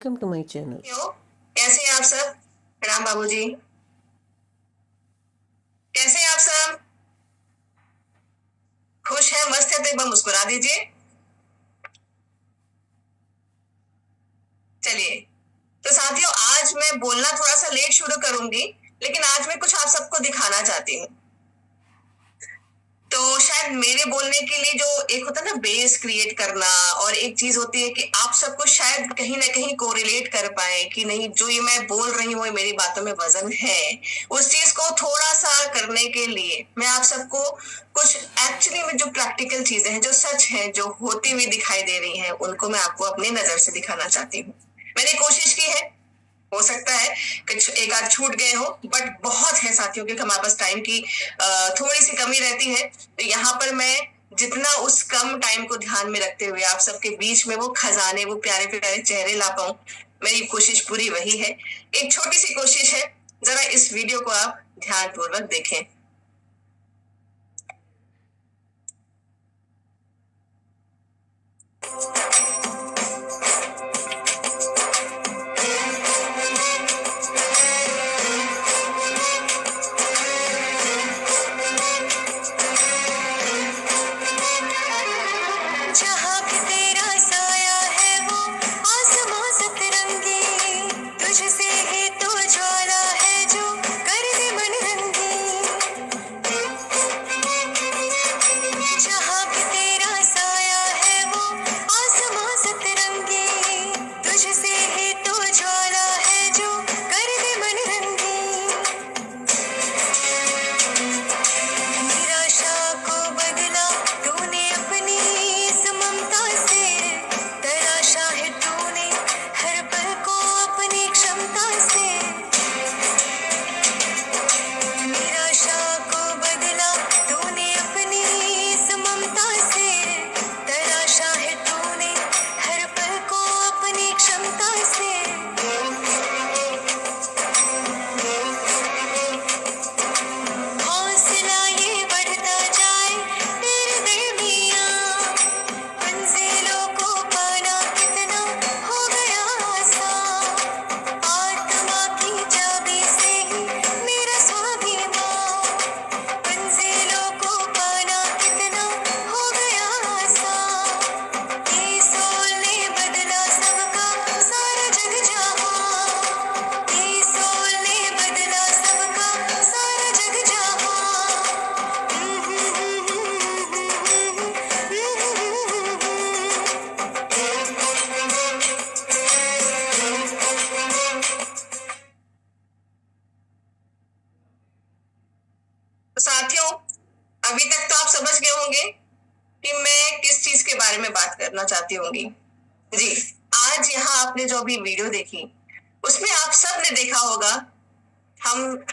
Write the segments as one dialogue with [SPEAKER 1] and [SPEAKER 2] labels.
[SPEAKER 1] Welcome to my channel.
[SPEAKER 2] कैसे हैं आप सब? प्रणाम बाबूजी। कैसे हैं आप सब? खुश है, मस्त है तो एक बार मुस्कुरा दीजिए। चलिए, तो साथियों आज मैं बोलना थोड़ा सा लेट शुरू करूंगी, लेकिन आज मैं कुछ आप सबको दिखाना चाहती हूँ। तो शायद मेरे बोलने के लिए जो एक होता है ना बेस क्रिएट करना, और एक चीज होती है कि आप सबको शायद कहीं ना कहीं कोरिलेट कर पाए कि नहीं जो ये मैं बोल रही हूँ मेरी बातों में वजन है, उस चीज को थोड़ा सा करने के लिए मैं आप सबको कुछ एक्चुअली में जो प्रैक्टिकल चीजें हैं, जो सच हैं, जो होती हुई दिखाई दे रही हैं, उनको मैं आपको अपनी नजर से दिखाना चाहती हूँ। मैंने कोशिश की है, हो सकता है कुछ एक आध छूट गए हो, बट बहुत है साथियों, क्योंकि हमारे पास टाइम की थोड़ी सी कमी रहती है। तो यहाँ पर मैं जितना उस कम टाइम को ध्यान में रखते हुए आप सबके बीच में वो खजाने, वो प्यारे प्यारे चेहरे ला पाऊं, मेरी कोशिश पूरी वही है। एक छोटी सी कोशिश है, जरा इस वीडियो को आप ध्यानपूर्वक देखें। जहाँ भी तेरा साया है वो आसमां सतरंगी, तुझसे ही तो ज्वाला है जो कर दे मन रंगी। जहाँ भी तेरा साया है वो आसमां सतरंगी, तुझसे ही तो ज्वाला है जो कर दे मन रंगी। निराशा को बदला तूने अपनी इस ममता से, तराशा है तूने हर पल को अपनी क्षमता से। निराशा को बदला तूने अपनी इस ममता से, तराशा है तूने हर पल को अपनी क्षमता से। हौसला ये बढ़ता जाए तेरे दरमियाँ, मंजिलों को पाना कितना हो गया आसान। आत्मा की चाबी से ही मेरा स्वाभिमान, मंजिलों को पाना कितना हो गया आसान। ये सोल ने बदला सबका सारा जग जहाँ, ये सोल ने बदला सबका सारा जग जहाँ। तो साथियों, अभी तक तो आप समझ गए होंगे कि मैं किस चीज के बारे में बात करना चाहती होंगी। जी, आज यहाँ आपने जो अभी वीडियो देखी उसमें आप सब ने देखा होगा, हम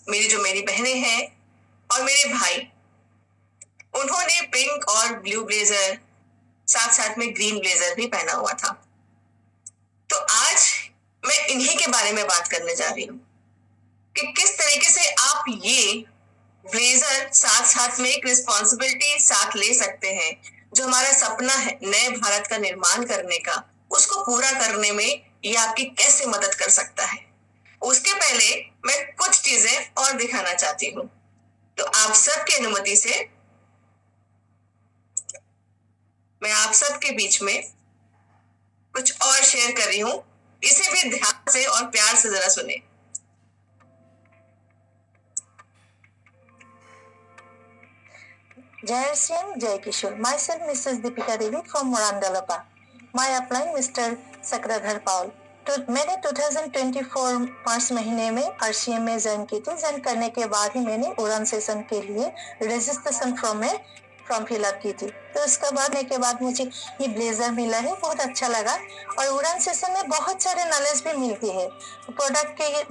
[SPEAKER 2] मेरी बहनें हैं और मेरे भाई, उन्होंने पिंक और ब्लू ब्लेजर, साथ साथ में ग्रीन ब्लेजर भी पहना हुआ था। तो आज मैं इन्हीं के बारे में बात करने जा रही हूँ कि किस तरीके से आप ये ब्लेजर साथ साथ में एक रिस्पॉन्सिबिलिटी साथ ले सकते हैं, जो हमारा सपना है नए भारत का निर्माण करने का, उसको पूरा करने में ये आपकी कैसे मदद कर सकता है। उसके पहले मैं कुछ चीजें और दिखाना चाहती हूँ। तो आप सबकी अनुमति से मैं आप सबके बीच में कुछ और शेयर कर रही हूँ, इसे भी ध्यान से और प्यार से जरा सुने।
[SPEAKER 3] Jai Singh, Jai Kishore. Myself, Mrs. Deepika Devi from Morandalapa. My applying Mr. Sakradhar Paul. तो मैंने 2024 मार्च महीने में RCM में ज्वाइन की थी। ज्वाइन करने के बाद ही मैंने उड़ान सेशन के लिए रजिस्ट्रेशन फॉर्म फिलअप की थी। तो उसका बाद मुझे ये ब्लेजर मिला है, बहुत अच्छा लगा। और उड़ान सेशन में बहुत सारे नॉलेज भी मिलती है, प्रोडक्ट के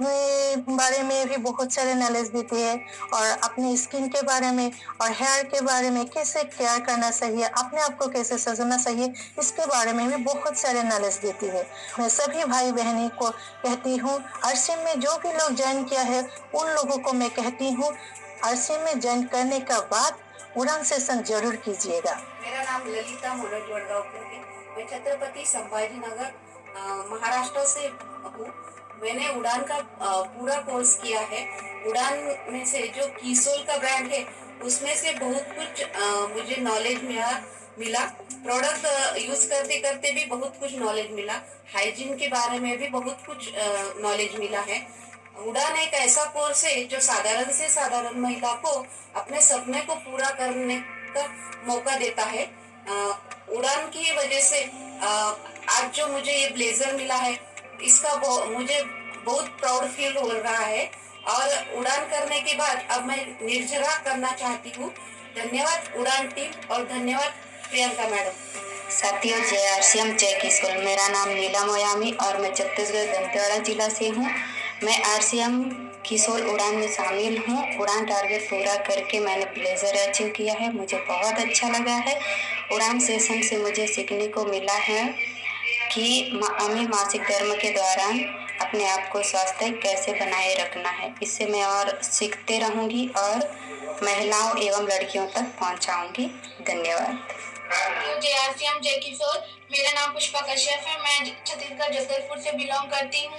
[SPEAKER 3] बारे में भी बहुत सारे नॉलेज देती है, और अपनी स्किन के बारे में और हेयर के बारे में कैसे केयर करना चाहिए, अपने आप को कैसे सजाना चाहिए, इसके बारे में भी बहुत सारे नॉलेज देती है। मैं सभी भाई बहनी को कहती हूँ, RCM में जो भी लोग ज्वाइन किया है उन लोगों को मैं कहती हूँ, RCM में ज्वाइन करने का बाद उड़ान सेशन जरूर कीजिएगा।
[SPEAKER 4] मेरा नाम ललिता मुरड वडगांवकर है। मैं छत्रपति संभाजी नगर
[SPEAKER 1] महाराष्ट्र से हूँ। मैंने उड़ान का पूरा कोर्स किया है। उड़ान में से जो कीसोल का ब्रांड है उसमें से बहुत कुछ मुझे नॉलेज मिला। प्रोडक्ट यूज करते करते भी बहुत कुछ नॉलेज मिला। हाइजीन के बारे में भी बहुत कुछ नॉलेज मिला है। उड़ान एक ऐसा कोर्स है जो साधारण से साधारण महिला को अपने सपने को पूरा करने का मौका देता है। उड़ान की वजह से आज जो मुझे ये ब्लेजर मिला है इसका मुझे बहुत प्राउड फील हो रहा है। और उड़ान करने के बाद अब मैं निर्जरा करना चाहती हूँ। धन्यवाद उड़ान टीम और धन्यवाद प्रियंका मैडम।
[SPEAKER 4] साथियों, जय आरसीएम, जय किशोर। मेरा नाम नीला मोयामी और मैं छत्तीसगढ़ दंतेवाड़ा जिला से हूँ। मैं आरसीएम किशोर उड़ान में शामिल हूँ। उड़ान टारगेट पूरा करके मैंने ब्लेजर अचीव किया है। मुझे बहुत अच्छा लगा है। उड़ान सेशन से मुझे सीखने को मिला है कि हमें मासिक धर्म के दौरान अपने आप को स्वास्थ्य कैसे बनाए रखना है। इससे मैं और सीखते रहूँगी और महिलाओं एवं लड़कियों तक पहुँचाऊँगी। धन्यवाद।
[SPEAKER 5] जय आरसीएम, जय किशोर। मेरा नाम पुष्पा कश्यप है। मैं छत्तीसगढ़ जगदलपुर से बिलोंग करती हूँ।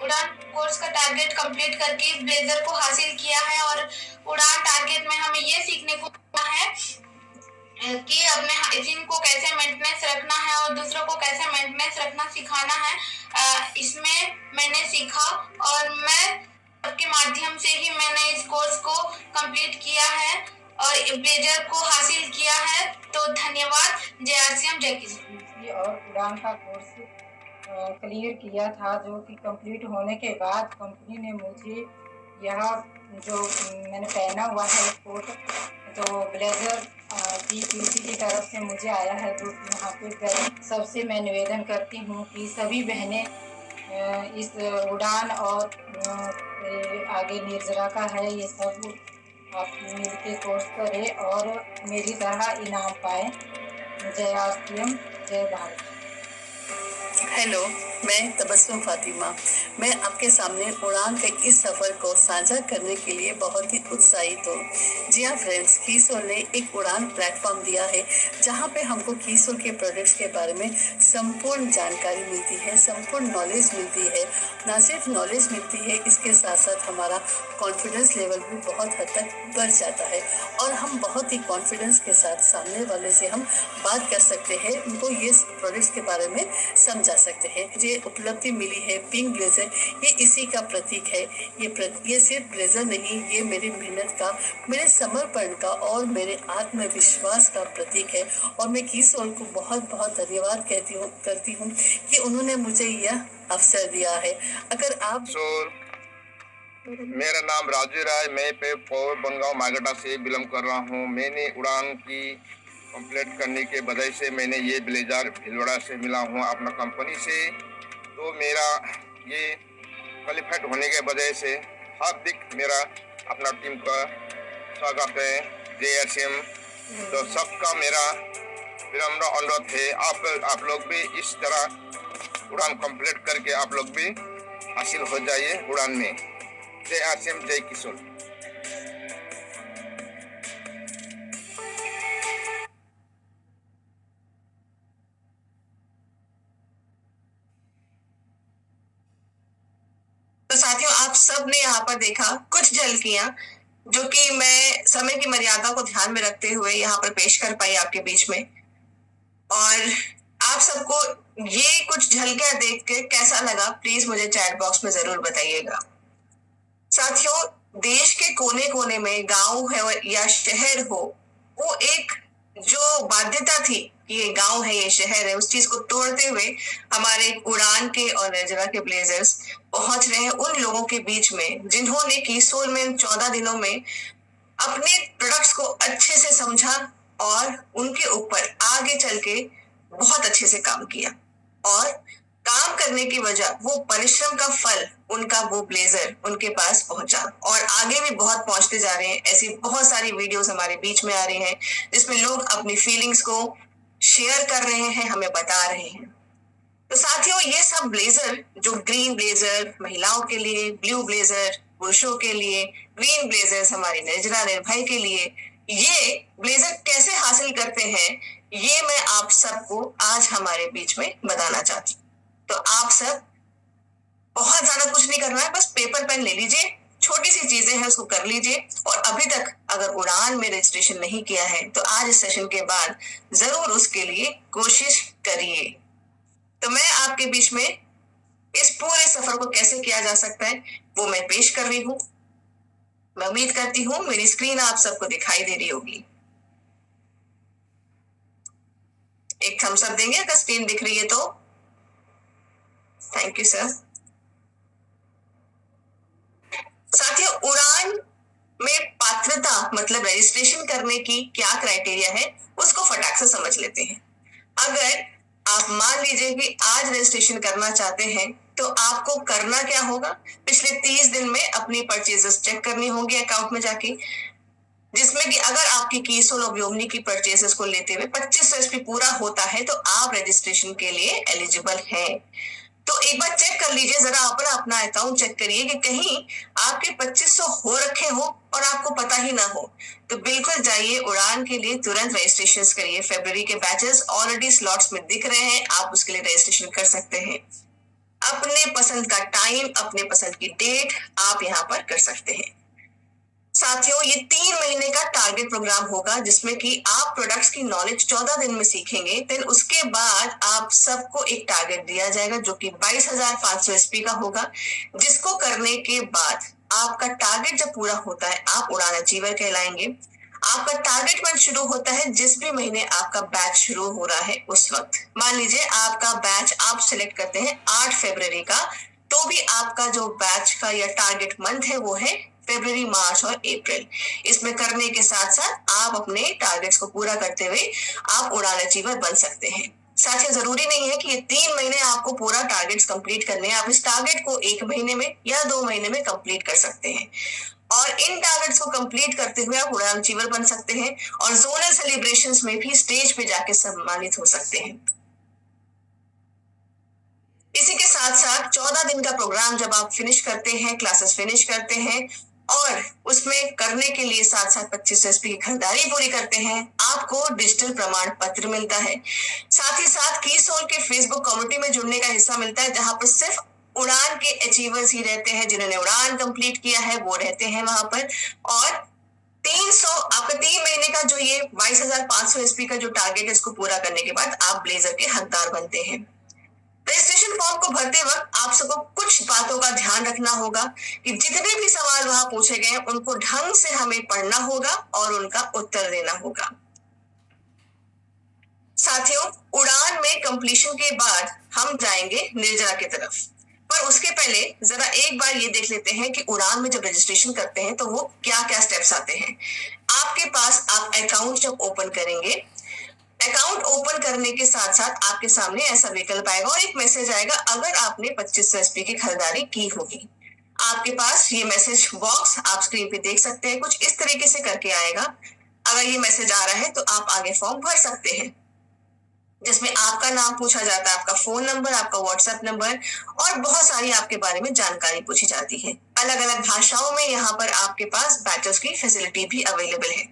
[SPEAKER 5] उड़ान कोर्स का टारगेट कंप्लीट करके ब्लेजर को हासिल किया है और उड़ान टारगेट में हमें ये सीखने को मिला है कि अपने हाइजीन को कैसे मेंटेनेंस रखना है और दूसरों को कैसे मेंटेनेंस रखना सिखाना है। इसमें मैंने सीखा और मैं के माध्यम से ही मैंने इस कोर्स को कंप्लीट किया है और ब्लेजर को हासिल किया है। तो धन्यवाद। जय आरसीएम, जय किशोर।
[SPEAKER 6] और उड़ान का कोर्स क्लियर किया था, जो कि कंप्लीट होने के बाद कंपनी ने मुझे यह जो मैंने पहना हुआ है कोट, तो ब्लेजर पीपीसी की तरफ से मुझे आया है, जो कि यहाँ पे सबसे मैं निवेदन करती हूँ कि सभी बहनें इस उड़ान और आगे निर्जरा का है, ये सब आप मिल के कोर्स करें और मेरी तरह इनाम पाए। जय आरसीएम, जय भारत।
[SPEAKER 7] हेलो, मैं तबस्सुम फातिमा। मैं आपके सामने उड़ान के इस सफ़र को साझा करने के लिए बहुत ही उत्साहित हूँ। जी हाँ फ्रेंड्स, कीसोल ने एक उड़ान प्लेटफॉर्म दिया है जहाँ पे हमको कीसोल के प्रोडक्ट्स के बारे में संपूर्ण जानकारी मिलती है, संपूर्ण नॉलेज मिलती है। ना सिर्फ नॉलेज मिलती है, इसके साथ साथ हमारा कॉन्फिडेंस लेवल भी बहुत हद तक बढ़ जाता है और हम बहुत ही कॉन्फिडेंस के साथ सामने वाले से हम बात कर सकते हैं, उनको ये प्रोडक्ट्स के बारे में समझा सकते हैं। मुझे उपलब्धि मिली है पिंक ब्लेजर, ये इसी का प्रतीक है। ये सिर्फ ब्लेजर नहीं, ये मेरी मेहनत का, मेरे समर्पण का और मेरे आत्मविश्वास का प्रतीक है। और मैं कीसोल को बहुत बहुत धन्यवाद करती हूँ कि उन्होंने मुझे यह अवसर दिया है। अगर आप
[SPEAKER 8] मेरा नाम राजू राय, मैं बनगांव मारगटा से बिलोंग कर रहा हूँ। मैंने उड़ान की कंप्लीट करने के वजह से मैंने ये ब्लेजर भिलवाड़ा से मिला हूँ अपना कंपनी से। तो मेरा ये क्वालिफाइड होने के वजह से हार्दिक मेरा अपना टीम का स्वागत है। जय आरसीएम। तो सबका मेरा विनम्र अनुरोध है, आप लोग भी इस तरह उड़ान कंप्लीट करके आप लोग भी हासिल हो जाइए उड़ान में। जय आरसीएम, जय किशोर।
[SPEAKER 2] तो साथियों, आप सब ने यहाँ पर देखा कुछ झलकियां जो कि मैं समय की मर्यादा को ध्यान में रखते हुए यहाँ पर पेश कर पाई आपके बीच में। और आप सबको ये कुछ झलकियां देख के कैसा लगा, प्लीज मुझे चैट बॉक्स में जरूर बताइएगा। साथियों, देश के कोने कोने में गांव है या शहर हो, वो एक जो बाध्यता थी कि ये गांव है, ये शहर है, उस चीज को तोड़ते हुए हमारे उड़ान के और निर्जरा के ब्लेजर्स पहुंच रहे हैं उन लोगों के बीच में जिन्होंने कीसोल में 14 दिनों में अपने प्रोडक्ट्स को अच्छे से समझा और उनके ऊपर आगे चल के बहुत अच्छे से काम किया। और काम करने की वजह वो परिश्रम का फल, उनका वो ब्लेजर उनके पास पहुंचा और आगे भी बहुत पहुंचते जा रहे हैं। ऐसी बहुत सारी वीडियोस हमारे बीच में आ रही हैं जिसमें लोग अपनी फीलिंग्स को शेयर कर रहे हैं, हमें बता रहे हैं। तो साथियों, ये सब ब्लेजर जो ग्रीन ब्लेजर महिलाओं के लिए, ब्लू ब्लेजर पुरुषों के लिए, ग्रीन ब्लेजर्स हमारी निर्जरा निर्भय के लिए, ये ब्लेजर कैसे हासिल करते हैं, ये मैं आप सबको आज हमारे बीच में बताना चाहती हूँ। तो आप सब बहुत ज्यादा कुछ नहीं करना है, बस पेपर पेन ले लीजिए, छोटी सी चीजें हैं उसको कर लीजिए। और अभी तक अगर उड़ान में रजिस्ट्रेशन नहीं किया है तो आज इस सेशन के बाद जरूर उसके लिए कोशिश करिए। तो मैं आपके बीच में इस पूरे सफर को कैसे किया जा सकता है वो मैं पेश कर रही हूँ। मैं उम्मीद करती हूँ मेरी स्क्रीन आप सबको दिखाई दे रही होगी। एक थम्स अप देंगे अगर स्क्रीन दिख रही है तो। Thank you sir. साथियों, उड़ान में पात्रता मतलब रजिस्ट्रेशन करने की क्या क्राइटेरिया है उसको फटाक से समझ लेते हैं। अगर आप मान लीजिए कि आज रजिस्ट्रेशन करना चाहते हैं तो आपको करना क्या होगा, पिछले 30 दिन में अपनी परचेजेस चेक करनी होंगी अकाउंट में जाके, जिसमें कि अगर आपकी कीसोल और व्योमनी की परचेजेस को लेते हुए 2500 एसपी पूरा होता है तो आप रजिस्ट्रेशन के लिए एलिजिबल हैं। तो एक बार चेक कर लीजिए, जरा अपना अकाउंट चेक करिए कि कहीं आपके 2500 हो रखे हो और आपको पता ही ना हो। तो बिल्कुल जाइए उड़ान के लिए, तुरंत रजिस्ट्रेशन करिए। फरवरी के बैचेस ऑलरेडी स्लॉट्स में दिख रहे हैं, आप उसके लिए रजिस्ट्रेशन कर सकते हैं। अपने पसंद का टाइम, अपने पसंद की डेट आप यहाँ पर कर सकते हैं। साथियों, ये 3 महीने का टारगेट प्रोग्राम होगा जिसमें कि आप प्रोडक्ट्स की नॉलेज 14 दिन में सीखेंगे। फिर उसके बाद आप सबको एक टारगेट दिया जाएगा जो कि 22,500 एसपी का होगा, जिसको करने के बाद आपका टारगेट जब पूरा होता है आप उड़ान अचीवर कहलाएंगे। आपका टारगेट मंथ शुरू होता है जिस भी महीने आपका बैच शुरू हो रहा है उस वक्त। मान लीजिए आपका बैच आप सिलेक्ट करते हैं 8 फरवरी का, तो भी आपका जो बैच का या टारगेट मंथ है वो है फरवरी, मार्च और अप्रैल। इसमें करने के साथ साथ आप अपने टारगेट्स को पूरा करते हुए आप उड़ान अचीवर बन सकते हैं। साथियों, जरूरी नहीं है कि ये 3 महीने आपको पूरा टारगेट्स कंप्लीट करने हैं। आप इस टारगेट को 1 महीने में या 2 महीने में कंप्लीट कर सकते हैं और इन टारगेट्स को कंप्लीट करते हुए आप उड़ान अचीवर बन सकते हैं और जोनल सेलिब्रेशंस में भी स्टेज पे जाके सम्मानित हो सकते हैं। इसी के साथ साथ 14 दिन का प्रोग्राम जब आप फिनिश करते हैं, क्लासेस फिनिश करते हैं और उसमें करने के लिए साथ साथ 25 एसपी की खरीदारी पूरी करते हैं, आपको डिजिटल प्रमाण पत्र मिलता है। साथ ही साथ कीसोल के फेसबुक कम्युनिटी में जुड़ने का हिस्सा मिलता है, जहां पर सिर्फ उड़ान के अचीवर्स ही रहते हैं। जिन्होंने उड़ान कंप्लीट किया है वो रहते हैं वहां पर। और 300 आपका 3 महीने का जो ये 22,500 एसपी का जो टारगेट है इसको पूरा करने के बाद आप ब्लेजर के हकदार बनते हैं। रजिस्ट्रेशन फॉर्म को भरते वक्त आप सबको कुछ बातों का ध्यान रखना होगा कि जितने भी सवाल वहां पूछे गए हैं उनको ढंग से हमें पढ़ना होगा और उनका उत्तर देना होगा। साथियों, उड़ान में कंप्लीशन के बाद हम जाएंगे निर्जरा की तरफ, पर उसके पहले जरा एक बार ये देख लेते हैं कि उड़ान में जब रजिस्ट्रेशन करते हैं तो वो क्या क्या स्टेप्स आते हैं। आपके पास आप अकाउंट जब ओपन करेंगे, अकाउंट ओपन करने के साथ साथ आपके सामने ऐसा विकल्प आएगा और एक मैसेज आएगा अगर आपने 2500 एसपी की खरीदारी की होगी। आपके पास ये मैसेज बॉक्स आप स्क्रीन पे देख सकते हैं, कुछ इस तरीके से करके आएगा। अगर ये मैसेज आ रहा है तो आप आगे फॉर्म भर सकते हैं, जिसमें आपका नाम पूछा जाता है, आपका फोन नंबर, आपका व्हाट्सएप नंबर और बहुत सारी आपके बारे में जानकारी पूछी जाती है। अलग अलग भाषाओं में यहाँ पर आपके पास बैचेस की फैसिलिटी भी अवेलेबल है।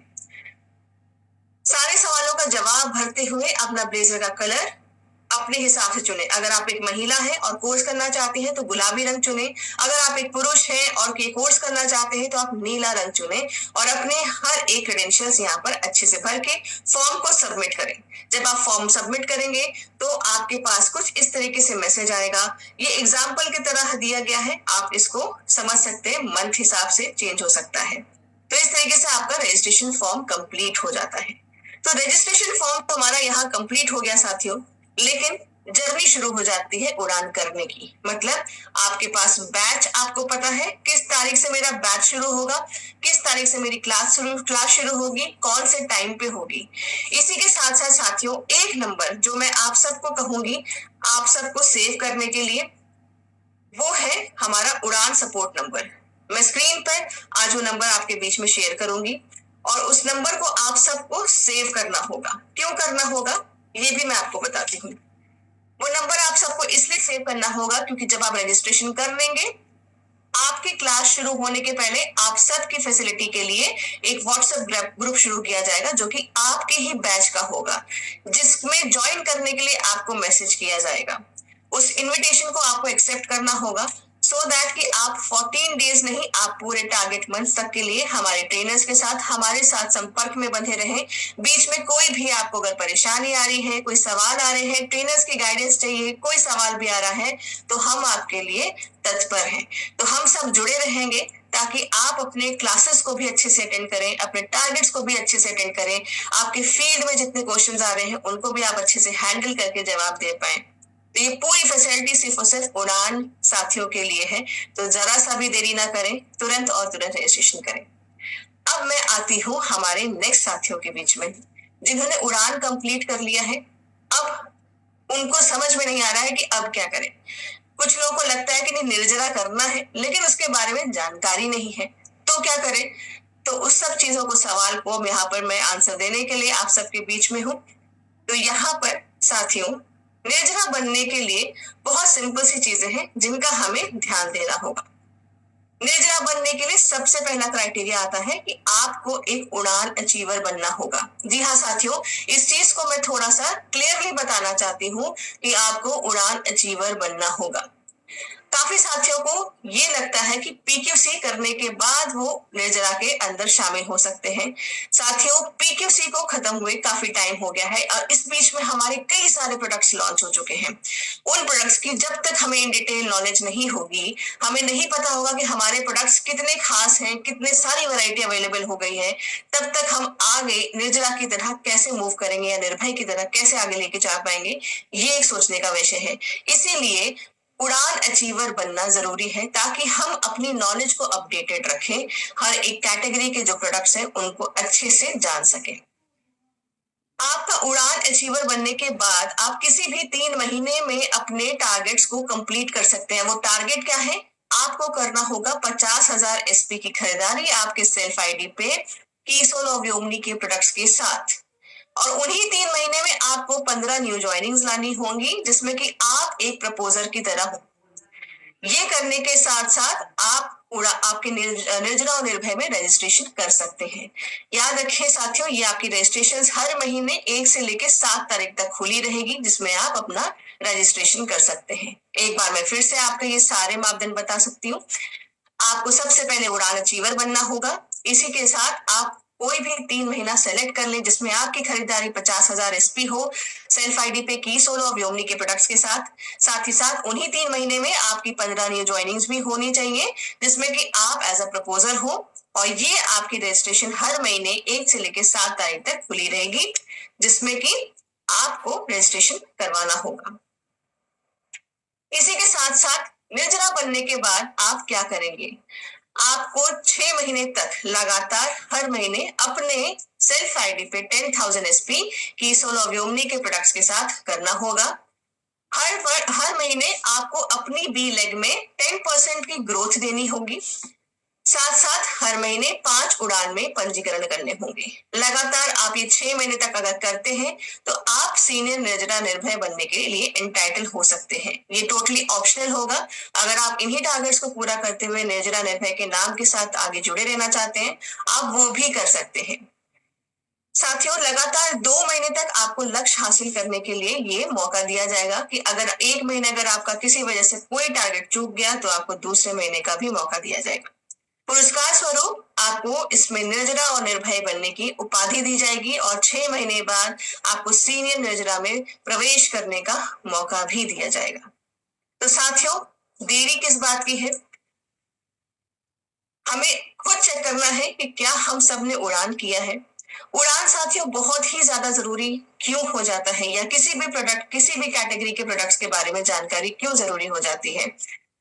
[SPEAKER 2] सारे सवालों का जवाब भरते हुए अपना ब्लेजर का कलर अपने हिसाब से चुने। अगर आप एक महिला हैं और कोर्स करना चाहते हैं तो गुलाबी रंग चुने। अगर आप एक पुरुष हैं और ये कोर्स करना चाहते हैं तो आप नीला रंग चुने और अपने हर एक क्रेडेंशियल्स यहाँ पर अच्छे से भर के फॉर्म को सबमिट करें। जब आप फॉर्म सबमिट करेंगे तो आपके पास कुछ इस तरीके से मैसेज आएगा। ये एग्जाम्पल की तरह दिया गया है, आप इसको समझ सकते हैं, मंथ हिसाब से चेंज हो सकता है। तो इस तरीके से आपका रजिस्ट्रेशन फॉर्म कंप्लीट हो जाता है। तो रजिस्ट्रेशन फॉर्म तो हमारा यहाँ कंप्लीट हो गया साथियों, लेकिन जर्नी शुरू हो जाती है उड़ान करने की। मतलब आपके पास बैच, आपको पता है किस तारीख से मेरा बैच शुरू होगा, किस तारीख से मेरी क्लास शुरू होगी, कौन से टाइम पे होगी। इसी के साथ साथ साथियों एक नंबर जो मैं आप सबको कहूंगी आप सबको सेव करने के लिए, वो है हमारा उड़ान सपोर्ट नंबर। मैं स्क्रीन पर आज वो नंबर आपके बीच में शेयर करूंगी और उस नंबर को आप सबको सेव करना होगा। क्यों करना होगा ये भी मैं आपको बताती हूँ। वो नंबर आप सबको इसलिए सेव करना होगा क्योंकि जब आप रजिस्ट्रेशन कर लेंगे, आपकी क्लास शुरू होने के पहले आप सबकी फैसिलिटी के लिए एक व्हाट्सएप ग्रुप शुरू किया जाएगा जो कि आपके ही बैच का होगा, जिसमें ज्वाइन करने के लिए आपको मैसेज किया जाएगा। उस इनविटेशन को आपको एक्सेप्ट करना होगा सो दैट कि आप 14 डेज नहीं, आप पूरे टारगेट मंथ तक के लिए हमारे ट्रेनर्स के साथ हमारे साथ संपर्क में बंधे रहें। बीच में कोई भी आपको अगर परेशानी आ रही है, कोई सवाल आ रहे हैं, ट्रेनर्स की गाइडेंस चाहिए, कोई सवाल भी आ रहा है, तो हम आपके लिए तत्पर हैं। तो हम सब जुड़े रहेंगे ताकि आप अपने क्लासेस को भी अच्छे से अटेंड करें, अपने टारगेट्स को भी अच्छे से अटेंड करें, आपके फील्ड में जितने क्वेश्चंस आ रहे हैं उनको भी आप अच्छे से हैंडल करके जवाब दे पाए। तो ये पूरी फैसिलिटी सिर्फ और सिर्फ उड़ान साथियों के लिए है। तो जरा सा भी देरी ना करें, तुरंत रजिस्ट्रेशन करें। अब मैं आती हूँ हमारे नेक्स्ट साथियों के बीच में जिन्होंने उड़ान कंप्लीट कर लिया है। अब उनको समझ में नहीं आ रहा है कि अब क्या करें। कुछ लोगों को लगता है कि नहीं, निर्जरा करना है, लेकिन उसके बारे में जानकारी नहीं है, तो क्या करें। तो उस सब चीजों को, सवाल को यहाँ पर मैं आंसर देने के लिए आप सबके बीच में हूँ। तो यहाँ पर साथियों, निर्जरा बनने के लिए बहुत सिंपल सी चीजें हैं जिनका हमें ध्यान देना होगा। निर्जरा बनने के लिए सबसे पहला क्राइटेरिया आता है कि आपको एक उड़ान अचीवर बनना होगा। जी हाँ साथियों, इस चीज को मैं थोड़ा सा क्लियरली बताना चाहती हूँ कि आपको उड़ान अचीवर बनना होगा। काफी साथियों को ये लगता है कि पीक्यूसी करने के बाद वो निर्जरा के अंदर शामिल हो सकते हैं। साथियों, पीक्यूसी को खत्म हुए काफी टाइम हो गया है और इस बीच में हमारे कई सारे प्रोडक्ट्स लॉन्च हो चुके हैं। उन प्रोडक्ट्स की जब तक हमें इन डिटेल नॉलेज नहीं होगी, हमें नहीं पता होगा कि हमारे प्रोडक्ट्स कितने खास हैं, कितने सारी वैरायटी अवेलेबल हो गई है, तब तक हम आगे निर्जरा की तरह कैसे मूव करेंगे या निर्भय की तरह कैसे आगे लेके जा पाएंगे, ये एक सोचने का विषय है। इसीलिए उड़ान अचीवर बनना जरूरी है ताकि हम अपनी नॉलेज को अपडेटेड रखें, हर एक कैटेगरी के जो प्रोडक्ट्स हैं उनको अच्छे से जान सके। आपका उड़ान अचीवर बनने के बाद आप किसी भी 3 महीने में अपने टारगेट्स को कंप्लीट कर सकते हैं। वो टारगेट क्या है? आपको करना होगा 50,000 SP की खरीदारी आपके सेल्फ आईडी पे कीसोल और व्योमनी के प्रोडक्ट्स के साथ, और उन्हीं 3 महीने में आपको 15 न्यू ज्वाइनिंग्स लानी होंगी जिसमें कि आप एक प्रपोजर की तरह हो। ये करने के साथ साथ आप आपके निर्जरा और निर्भय में रजिस्ट्रेशन कर सकते हैं। याद रखें साथियों, ये आपकी रजिस्ट्रेशन हर महीने 1 से लेकर 7 तारीख तक खुली रहेगी जिसमें आप अपना रजिस्ट्रेशन कर सकते हैं। एक बार मैं फिर से आपको ये सारे मापदंड बता सकती हूँ। आपको सबसे पहले उड़ान अचीवर बनना होगा। इसी के साथ आप कोई भी 3 महीना सेलेक्ट कर लें जिसमें आपकी खरीदारी 50,000 SP हो सेल्फ आईडी पे कीसोल और व्योमनी के प्रोडक्ट्स के साथ ही साथ उन्हीं 3 महीने में आपकी 15 न्यू ज्वाइनिंग्स भी होनी चाहिए जिसमें कि आप एज अ प्रपोजर हो, और ये आपकी रजिस्ट्रेशन हर महीने 1 से लेकर 7 तारीख तक खुली रहेगी जिसमें कि आपको रजिस्ट्रेशन करवाना होगा। इसी के साथ साथ निर्जरा बनने के बाद आप क्या करेंगे? आपको 6 महीने तक लगातार हर महीने अपने सेल्फ आईडी पे 10,000 SP कीसोल और व्योमनी के प्रोडक्ट्स के साथ करना होगा। हर महीने आपको अपनी बी लेग में 10% की ग्रोथ देनी होगी। साथ साथ हर महीने 5 उड़ान में पंजीकरण करने होंगे। लगातार आप ये 6 महीने तक अगर करते हैं तो आप सीनियर निर्जरा निर्भय बनने के लिए एंटाइटल हो सकते हैं। ये टोटली ऑप्शनल होगा। अगर आप इन्हीं टारगेट्स को पूरा करते हुए निर्जरा निर्भय के नाम के साथ आगे जुड़े रहना चाहते हैं, आप वो भी कर सकते हैं। साथियों, लगातार 2 महीने तक आपको लक्ष्य हासिल करने के लिए ये मौका दिया जाएगा कि अगर 1 महीने अगर आपका किसी वजह से कोई टारगेट चूक गया तो आपको दूसरे महीने का भी मौका दिया जाएगा। पुरस्कार स्वरूप आपको इसमें निर्जरा और निर्भय बनने की उपाधि दी जाएगी और 6 महीने बाद आपको सीनियर निर्जरा में प्रवेश करने का मौका भी दिया जाएगा। तो साथियों, देरी किस बात की है? हमें खुद चेक करना है कि क्या हम सब ने उड़ान किया है। उड़ान साथियों बहुत ही ज्यादा जरूरी क्यों हो जाता है, या किसी भी प्रोडक्ट, किसी भी कैटेगरी के प्रोडक्ट्स के बारे में जानकारी क्यों जरूरी हो जाती है?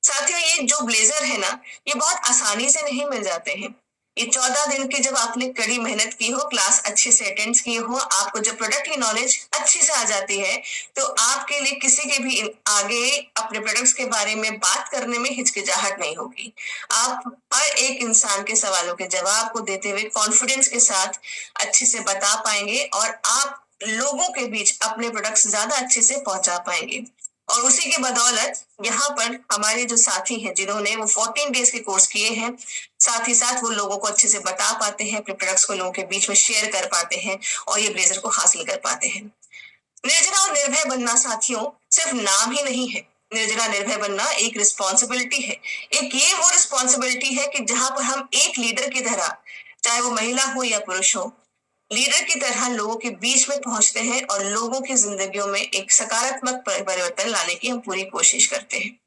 [SPEAKER 2] साथियों, ये जो ब्लेजर है ना, ये बहुत आसानी से नहीं मिल जाते हैं। ये 14 दिन की जब आपने कड़ी मेहनत की हो, क्लास अच्छे से अटेंड किए हो, आपको जब प्रोडक्ट की नॉलेज अच्छी से आ जाती है तो आपके लिए किसी के भी आगे अपने प्रोडक्ट्स के बारे में बात करने में हिचकिचाहट नहीं होगी। आप हर एक इंसान के सवालों के जवाब को देते हुए कॉन्फिडेंस के साथ अच्छे से बता पाएंगे और आप लोगों के बीच अपने प्रोडक्ट्स ज्यादा अच्छे से पहुंचा पाएंगे। और उसी के बदौलत यहाँ पर हमारे जो साथी हैं जिन्होंने वो 14 डेज के कोर्स किए हैं, साथ ही साथ वो लोगों को अच्छे से बता पाते हैं, अपने प्रोडक्ट्स को लोगों के बीच में शेयर कर पाते हैं और ये ब्लेजर को हासिल कर पाते हैं। निर्जरा और निर्भय बनना साथियों सिर्फ नाम ही नहीं है, निर्जला निर्भय बनना एक रिस्पॉन्सिबिलिटी है। एक ये वो रिस्पॉन्सिबिलिटी है कि जहां पर हम एक लीडर की तरह, चाहे वो महिला हो या पुरुष हो, लीडर की तरह लोगों के बीच में पहुंचते हैं और लोगों की जिंदगियों में एक सकारात्मक परिवर्तन लाने की हम पूरी कोशिश करते हैं।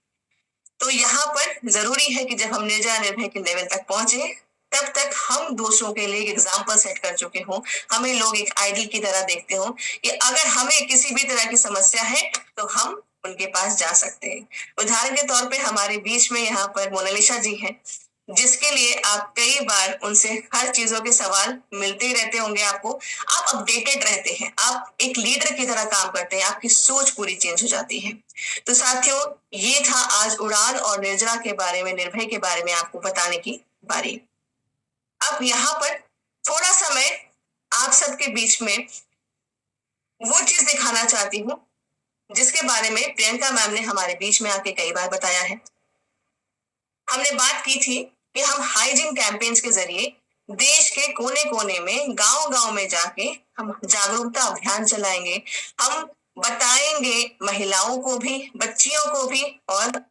[SPEAKER 2] तो यहाँ पर जरूरी है कि जब हम निर्जला निर्भय के लेवल तक पहुंचे, तब तक हम दूसरों के लिए एक एग्जाम्पल सेट कर चुके हों, हमें लोग एक आइडल की तरह देखते हों कि अगर हमें किसी भी तरह की समस्या है तो हम उनके पास जा सकते हैं। उदाहरण के तौर पे हमारे बीच में यहाँ पर मोनालिसा जी हैं, जिसके लिए आप कई बार उनसे हर चीजों के सवाल मिलते ही रहते होंगे आपको। आप अपडेटेड रहते हैं, आप एक लीडर की तरह काम करते हैं, आपकी सोच पूरी चेंज हो जाती है। तो साथियों, ये था आज उड़ान और निर्जला के बारे में, निर्भय के बारे में आपको बताने की बारी। अब यहाँ पर थोड़ा सा मैं आप सबके बीच में वो चीज दिखाना चाहती हूँ जिसके बारे में प्रियंका मैम ने हमारे बीच में आके कई बार बताया है। हमने बात की थी कि हम हाइजीन कैंपेन्स के जरिए देश के कोने कोने में, गांव गांव में जाके हम जागरूकता अभियान चलाएंगे। हम बताएंगे महिलाओं को भी, बच्चियों को भी और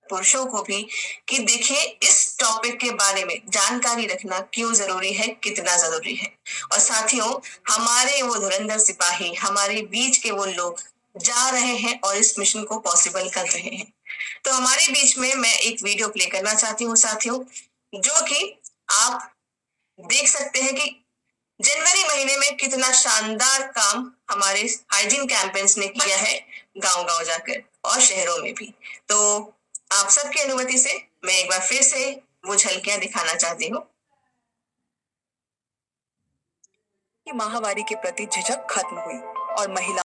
[SPEAKER 2] पुरुषों को भी कि देखिए इस टॉपिक के बारे में जानकारी रखना क्यों जरूरी है, कितना जरूरी है। और साथियों, हमारे वो धुरंधर सिपाही, हमारे बीच के वो लोग जा रहे हैं और इस मिशन को पॉसिबल कर रहे हैं। तो हमारे बीच में मैं एक वीडियो प्ले करना चाहती हूँ साथियों, जो कि आप देख सकते हैं कि जनवरी महीने में कितना शानदार काम हमारे हाइजीन कैंपेन्स ने किया है, गांव गांव जाकर और शहरों में भी। तो आप सबकी अनुमति से मैं एक बार फिर से वो झलकियां दिखाना चाहती हूँ।
[SPEAKER 9] महामारी के प्रति झिझक खत्म हुई और महिला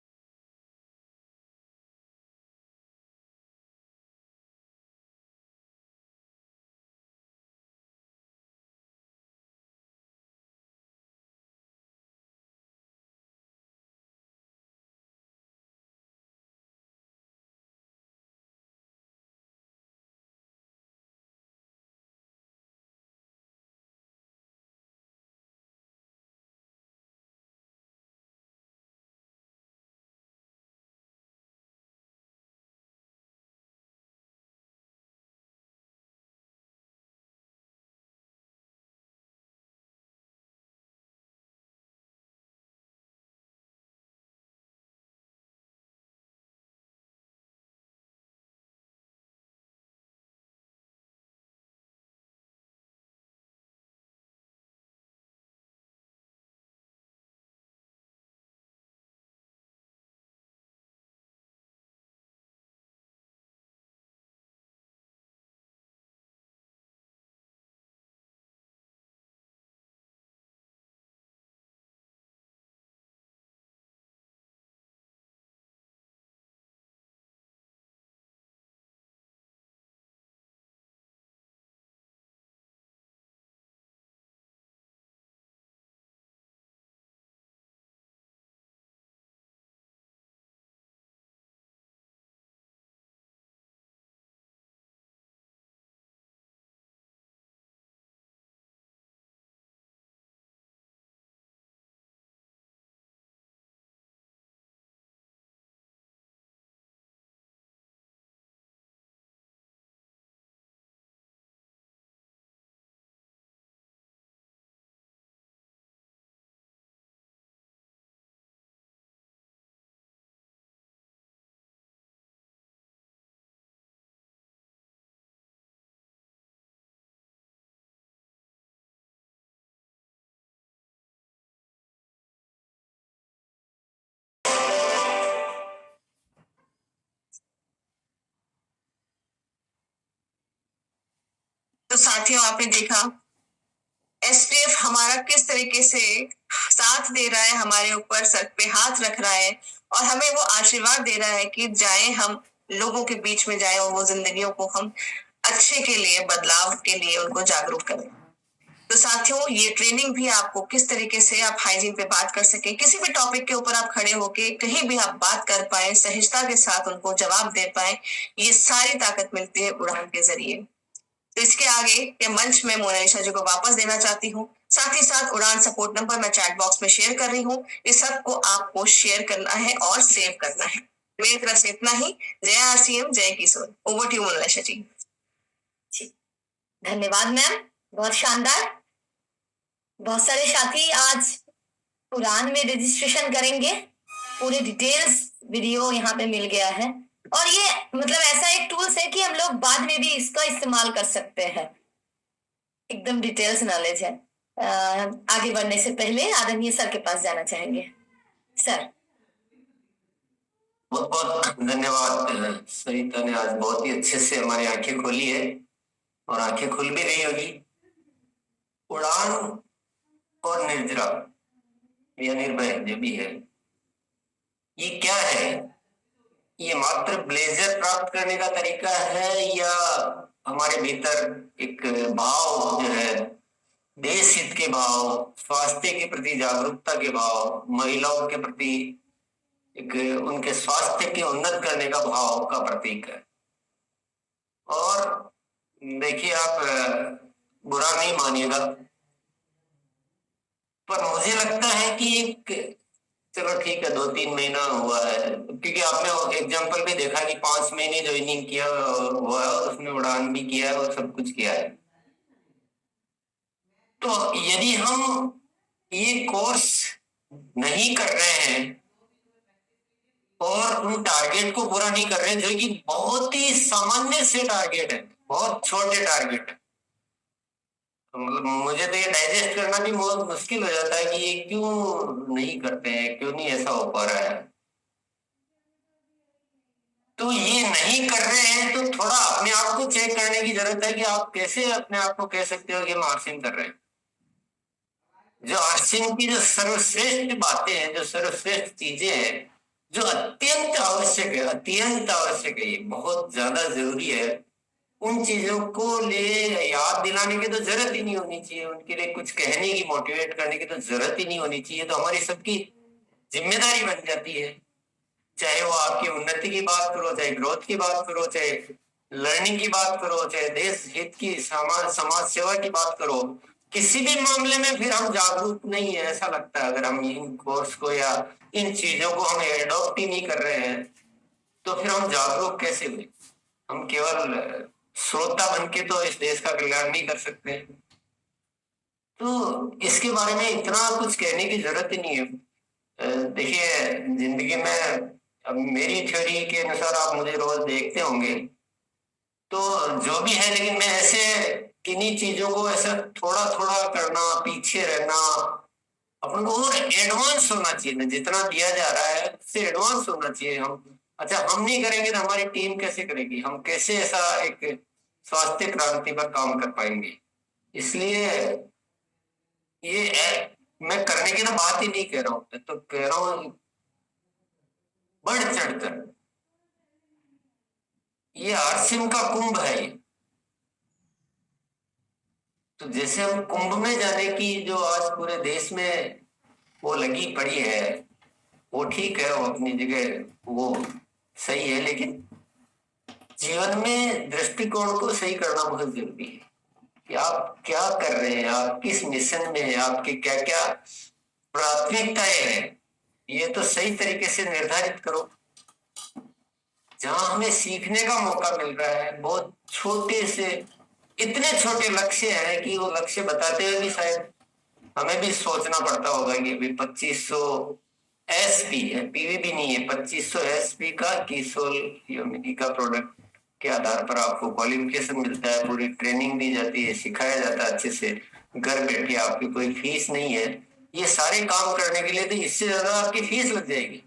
[SPEAKER 2] तो साथियों, आपने देखा एसटीएफ हमारा किस तरीके से साथ दे रहा है, हमारे ऊपर सर पे हाथ रख रहा है और हमें वो आशीर्वाद दे रहा है कि जाए हम लोगों के बीच में जाए और वो जिंदगियों को हम अच्छे के लिए, बदलाव के लिए उनको जागरूक करें। तो साथियों, ये ट्रेनिंग भी आपको किस तरीके से आप हाइजीन पे बात कर सके, किसी भी टॉपिक के ऊपर आप खड़े होके कहीं भी आप बात कर पाए, सहजता के साथ उनको जवाब दे पाए, ये सारी ताकत मिलती है उड़ान के जरिए। तो इसके आगे के मंच में मोनालिसा जी को वापस देना चाहती हूँ। साथ ही साथ उड़ान सपोर्ट नंबर मैं चैट बॉक्स में शेयर कर रही हूँ, इस सबको आपको शेयर करना है और सेव करना है। मेरी तरफ से इतना ही। जय आरसीएम, जय किशोर। ओवर टू यू मोनालिसा जी।
[SPEAKER 10] धन्यवाद मैम, बहुत शानदार। बहुत सारे साथी आज उड़ान में रजिस्ट्रेशन करेंगे, पूरे डिटेल्स वीडियो यहाँ पे मिल गया है और ये मतलब ऐसा एक टूल्स है कि हम लोग बाद में भी इसका इस्तेमाल कर सकते हैं। एकदम डिटेल्स नॉलेज है। आगे बढ़ने से पहले आदरणीय सर के पास जाना चाहेंगे। सर
[SPEAKER 11] बहुत बहुत धन्यवाद सरिता ने, आज बहुत ही अच्छे से हमारी आंखें खोली है और आंखें खुल भी रही होगी। उड़ान और निर्जरा या निर्भय जो भी है, ये क्या है? ये मात्र ब्लेजर प्राप्त करने का तरीका है या हमारे भीतर एक भाव जो है, देश हित के भाव, स्वास्थ्य के प्रति जागरूकता के भाव, महिलाओं के प्रति एक उनके स्वास्थ्य के उन्नत करने का भाव का प्रतीक है। और देखिए, आप बुरा नहीं मानिएगा, पर मुझे लगता है कि एक, चलो ठीक है 2-3 महीना हुआ है, क्योंकि आपने एग्जाम्पल भी देखा कि 5 महीने ज्वाइनिंग किया हुआ है और उसमें उड़ान भी किया है और सब कुछ किया है। तो यदि हम ये कोर्स नहीं कर रहे हैं और उन टारगेट को पूरा नहीं कर रहे हैं, जो कि बहुत ही सामान्य से टारगेट है, बहुत छोटे टारगेट है, मतलब मुझे तो ये डाइजेस्ट करना भी बहुत मुश्किल हो जाता है कि ये क्यों नहीं करते हैं, क्यों नहीं ऐसा हो पा रहा है। तो ये नहीं कर रहे हैं तो थोड़ा अपने आप को चेक करने की जरूरत है कि आप कैसे अपने आप को कह सकते हो कि हम आर्सिंग कर रहे हैं। जो आर्सिंग की जो सर्वश्रेष्ठ बातें हैं, जो सर्वश्रेष्ठ चीजें हैं, जो अत्यंत आवश्यक है, अत्यंत आवश्यक है, ये बहुत ज्यादा जरूरी है, उन चीजों को ले याद दिलाने की तो जरूरत ही नहीं होनी चाहिए, उनके लिए कुछ कहने की, मोटिवेट करने की तो जरूरत ही नहीं होनी चाहिए। तो हमारी सबकी जिम्मेदारी बन जाती है, चाहे वो आपकी उन्नति की बात करो, चाहे ग्रोथ की बात करो, चाहे लर्निंग की बात करो, चाहे देश हित की, समाज सेवा की बात करो, किसी भी मामले में फिर हम जागरूक नहीं है ऐसा लगता है। अगर हम इन कोर्स को या इन चीजों को हम एडॉप्ट ही नहीं कर रहे हैं तो फिर हम जागरूक कैसे हुए? हम केवल श्रोता बन के तो इस देश का कल्याण नहीं कर सकते। तो इसके बारे में इतना कुछ कहने की जरूरत ही नहीं है। देखिए, जिंदगी में अब मेरी थ्योरी के अनुसार आप मुझे रोज देखते होंगे, तो जो भी है, लेकिन मैं ऐसे किन्हीं चीजों को ऐसा थोड़ा थोड़ा करना, पीछे रहना, अपन को और एडवांस होना चाहिए ना, जितना दिया जा रहा है उससे एडवांस होना चाहिए। हम अच्छा हम नहीं करेंगे तो हमारी टीम कैसे करेगी? हम कैसे ऐसा एक स्वास्थ्य क्रांति पर काम कर पाएंगे? इसलिए ये मैं करने की तो बात ही नहीं कह रहा हूं, तो कह रहा हूं बढ़ चढ़कर ये आरसीएम का कुंभ है। ये तो जैसे हम कुंभ में जाने की जो आज पूरे देश में वो लगी पड़ी है, वो ठीक है, वो अपनी जगह वो सही है, लेकिन जीवन में दृष्टिकोण को सही करना बहुत जरूरी है कि आप क्या कर रहे हैं, आप किस मिशन में हैं, आपकी क्या क्या प्राथमिकताएं हैं, ये तो सही तरीके से निर्धारित करो। जहां हमें सीखने का मौका मिल रहा है, बहुत छोटे से इतने छोटे लक्ष्य हैं कि वो लक्ष्य बताते हुए भी शायद हमें भी सोचना पड़ता होगा कि अभी 2500 एसपी है, पीवीबी नहीं है, 2500 एसपी का किसोल ह्यूमिडी का प्रोडक्ट के आधार पर आपको क्वालिफिकेशन मिलता है, पूरी ट्रेनिंग दी जाती है, सिखाया जाता है अच्छे से, घर बैठे, आपकी कोई फीस नहीं है। ये सारे काम करने के लिए तो इससे ज्यादा आपकी फीस लग जाएगी।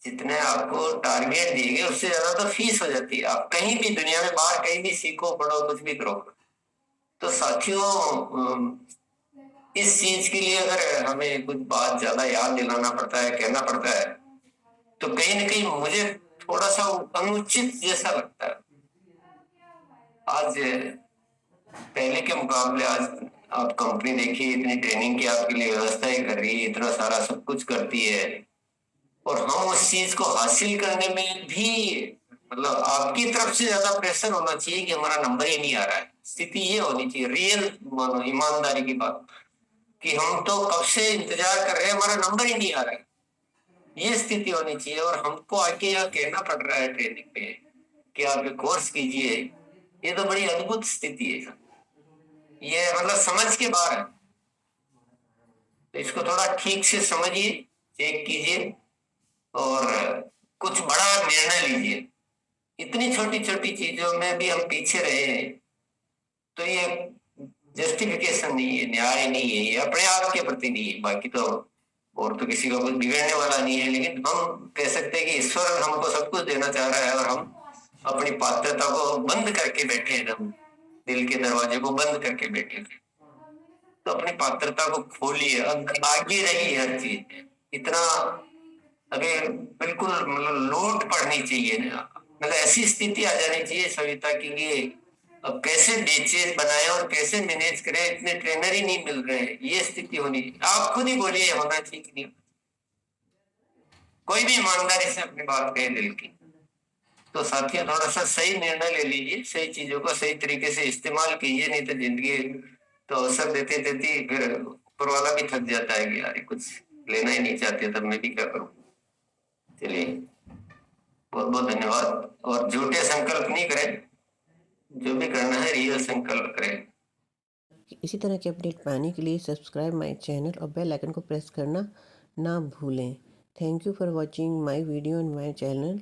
[SPEAKER 11] जितने आपको टारगेट दिए गए उससे ज्यादा तो फीस हो जाती है। आप कहीं भी दुनिया में बाहर कहीं भी सीखो पढ़ो कुछ भी करो। तो साथियों इस चीज के लिए अगर हमें कुछ बात ज्यादा याद दिलाना पड़ता है, कहना पड़ता है, तो कहीं ना कहीं मुझे थोड़ा सा अनुचित जैसा लगता है। आज पहले के मुकाबले आज आप कंपनी देखिए, इतनी ट्रेनिंग की आपके लिए व्यवस्था ही कर रही है, इतना सारा सब कुछ करती है, और हम उस चीज को हासिल करने में भी मतलब आपकी तरफ से ज्यादा प्रेशर होना चाहिए कि हमारा नंबर ही नहीं आ रहा है। स्थिति ये होनी चाहिए, रियल मानो ईमानदारी की बात, कि हम तो कब से इंतजार कर रहे हैं, हमारा नंबर ही नहीं आ रहा है, ये स्थिति होनी चाहिए। और हमको आके यहाँ कहना पड़ रहा है ट्रेनिंग पे कि आप ये कोर्स कीजिए, ये तो बड़ी अद्भुत स्थिति है, ये मतलब समझ के बाहर है। तो इसको थोड़ा ठीक से समझिए, चेक कीजिए और कुछ बड़ा निर्णय लीजिए। इतनी छोटी छोटी चीजों में भी हम पीछे रहे हैं, तो ये जस्टिफिकेशन नहीं है, न्याय नहीं है, ये अपने आप के प्रति नहीं है। बाकी तो और तो किसी का कुछ बिगड़ने वाला नहीं है, लेकिन हम कह सकते हैं कि ईश्वर हमको सब कुछ देना चाह रहा है और हम अपनी पात्रता को बंद करके बैठे हैं, हम दिल के दरवाजे को बंद करके बैठे थे। तो अपनी पात्रता को खोलिए, आगे रही हर चीज। इतना अगर बिल्कुल मतलब लोट पड़नी चाहिए ना, मतलब ऐसी स्थिति आ जानी चाहिए सविता के लिए, अब कैसे बेचे बनाए और कैसे मैनेज करें, इतने ट्रेनर ही नहीं मिल रहे हैं, ये स्थिति होनी। आप खुद ही बोलिए होना चाहिए कि नहीं। कोई भी ईमानदारी से अपनी बात कहे दिल की। तो साथियों थोड़ा सा सही निर्णय ले लीजिए, सही चीजों को सही तरीके से इस्तेमाल कीजिए, नहीं तो जिंदगी तो अवसर देते देते फिर ऊपर वाला भी थक जाता है कि यार कुछ लेना ही नहीं चाहते, तब मैं भी क्या करूं। चलिए बहुत बहुत धन्यवाद, और झूठे संकल्प नहीं करें, जो भी करना है रियल संकल्प करें।
[SPEAKER 12] इसी तरह के अपडेट पाने के लिए सब्सक्राइब माय चैनल और बेल आइकन को प्रेस करना ना भूलें। Thank you for watching my video on my channel.